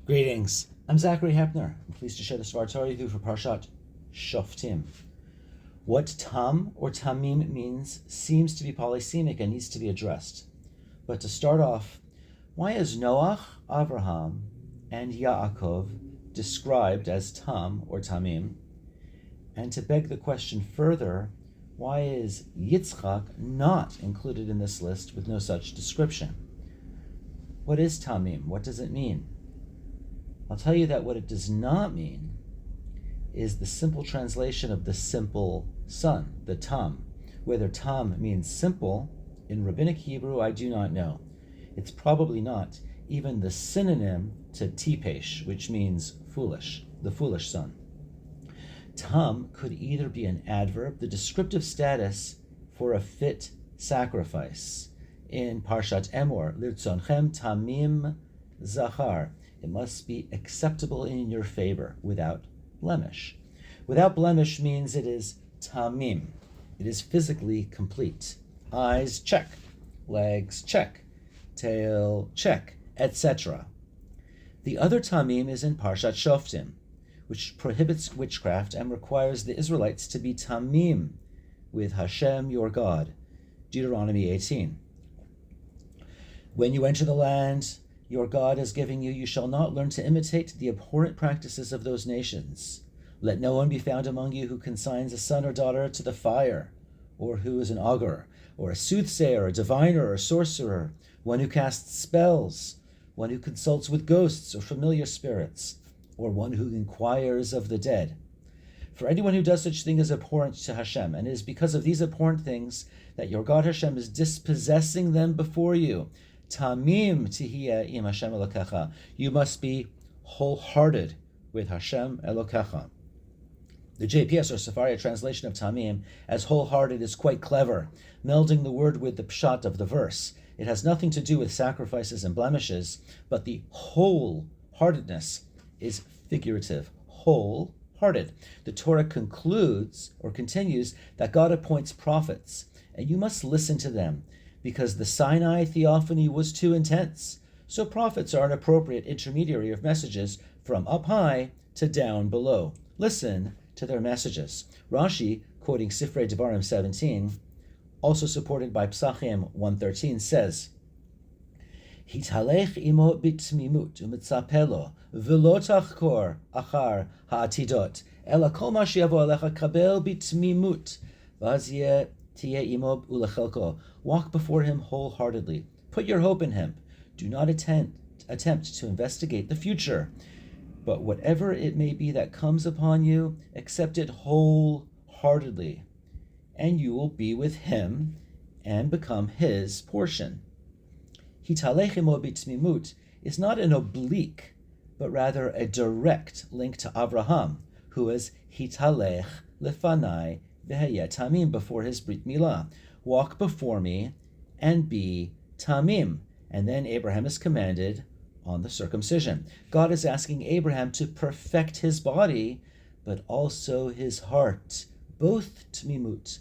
Greetings, I'm Zachary Hepner. I'm pleased to share the Svar Torah with you for Parashat Shoftim. What tam or tamim means seems to be polysemic and needs to be addressed. But to start off, why is Noach, Avraham, and Yaakov described as tam or tamim? And to beg the question further, why is Yitzchak not included in this list with no such description? What is tamim? What does it mean? I'll tell you that what it does not mean is the simple translation of the simple son, the tam. Whether tam means simple in rabbinic Hebrew, I do not know. It's probably not even the synonym to TIPESH, which means foolish, the foolish son. Tam could either be an adverb, the descriptive status for a fit sacrifice. In Parashat Emor, Lirtzonchem tamim zachar. It must be acceptable in your favor, without blemish. Without blemish means it is tamim. It is physically complete. Eyes, check. Legs, check. Tail, check, etc. The other tamim is in Parashat Shoftim, which prohibits witchcraft and requires the Israelites to be tamim with Hashem, your God. Deuteronomy 18. When you enter the land your God is giving you, you shall not learn to imitate the abhorrent practices of those nations. Let no one be found among you who consigns a son or daughter to the fire, or who is an augur, or a soothsayer, a diviner, or a sorcerer, one who casts spells, one who consults with ghosts or familiar spirits, or one who inquires of the dead. For anyone who does such thing is abhorrent to Hashem, and it is because of these abhorrent things that your God Hashem is dispossessing them before you. Tamim tihiyeh im Hashem Elokecha. You must be wholehearted with Hashem Elokecha. The JPS or Sepharia translation of Tamim as wholehearted is quite clever, melding the word with the pshat of the verse. It has nothing to do with sacrifices and blemishes, but the wholeheartedness is figurative. Wholehearted. The Torah concludes or continues that God appoints prophets, and you must listen to them, because the Sinai theophany was too intense. So prophets are an appropriate intermediary of messages from up high to down below. Listen to their messages. Rashi, quoting Sifrei Devarim 17, also supported by Psachim 113, says, Hitalech imo bitmimut umitzapelo v'lo tachkor achar ha'atidot ela kol ma she'yavo alecha kabel bitmimut v'az walk before him wholeheartedly. Put your hope in him. Do not attempt to investigate the future. But whatever it may be that comes upon you, accept it wholeheartedly, and you will be with him and become his portion. Hitalechimo bitmimut is not an oblique, but rather a direct link to Avraham, who is hitalech lefanai Tamim before his Brit Milah. Walk before me and be Tamim. And then Abraham is commanded on the circumcision. God is asking Abraham to perfect his body, but also his heart, both Tmimut.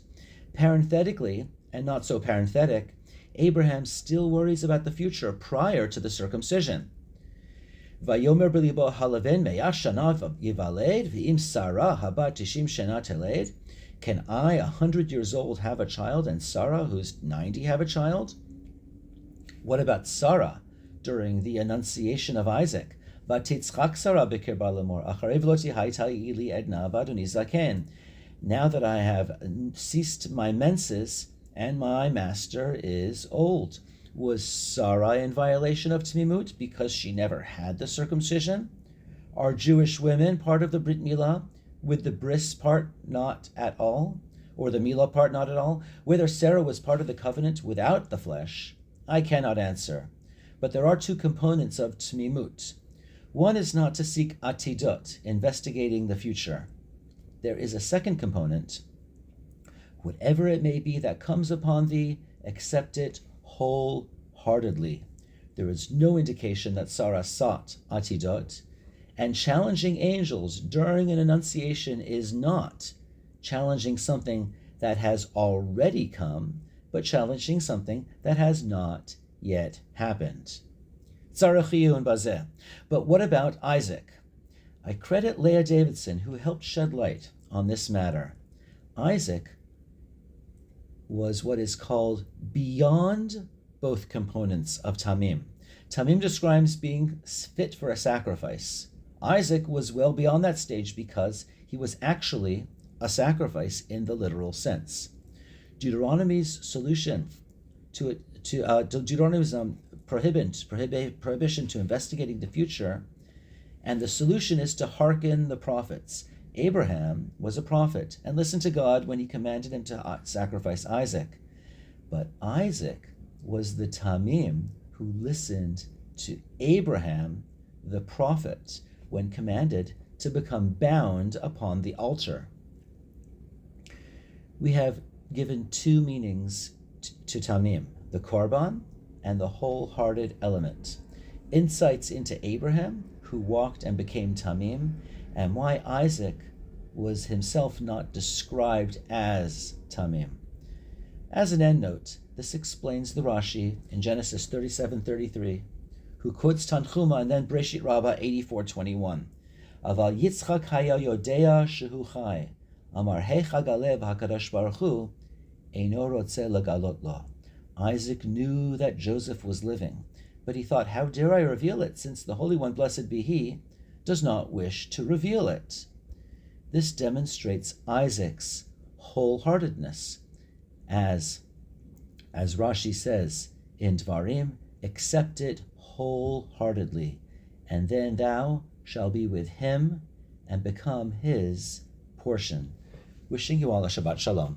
Parenthetically, and not so parenthetic, Abraham still worries about the future prior to the circumcision. Vayomer b'libo halaven me'ah shana yivaled v'im Sarah habat tishim shana teled. Can I, 100 years old, have a child, and Sarah, who's 90, have a child? What about Sarah during the Annunciation of Isaac? Now that I have ceased my menses, and my master is old. Was Sarah in violation of Tmimut because she never had the circumcision? Are Jewish women part of the Brit Milah, with the bris part not at all, or the milah part not at all? Whether Sarah was part of the covenant without the flesh, I cannot answer. But there are two components of tmimut. One is not to seek atidot, investigating the future. There is a second component. Whatever it may be that comes upon thee, accept it wholeheartedly. There is no indication that Sarah sought atidot, and challenging angels during an annunciation is not challenging something that has already come, but challenging something that has not yet happened. But what about Isaac? I credit Leah Davidson, who helped shed light on this matter. Isaac was what is called beyond both components of Tamim. Tamim describes being fit for a sacrifice. Isaac was well beyond that stage because he was actually a sacrifice in the literal sense. Deuteronomy's solution to Deuteronomy's prohibition to investigating the future, and the solution is to hearken the prophets. Abraham was a prophet and listened to God when he commanded him to sacrifice Isaac. But Isaac was the Tamim who listened to Abraham, the prophet, when commanded to become bound upon the altar. We have given two meanings to Tamim, the korban and the wholehearted element. Insights into Abraham, who walked and became Tamim, and why Isaac was himself not described as Tamim. As an endnote, this explains the Rashi in Genesis 37:33, who quotes Tanchuma and then Breshit Rabbah 84:21. Aval Yitzchak haya yodea shehu chai, amar hecha galev hakadosh baruch hu, eino rotze legalot lo. Isaac knew that Joseph was living, but he thought, how dare I reveal it, since the Holy One, blessed be He, does not wish to reveal it. This demonstrates Isaac's wholeheartedness, as Rashi says in Dvarim, accept it wholeheartedly, and then thou shalt be with him and become his portion. Wishing you all a Shabbat Shalom.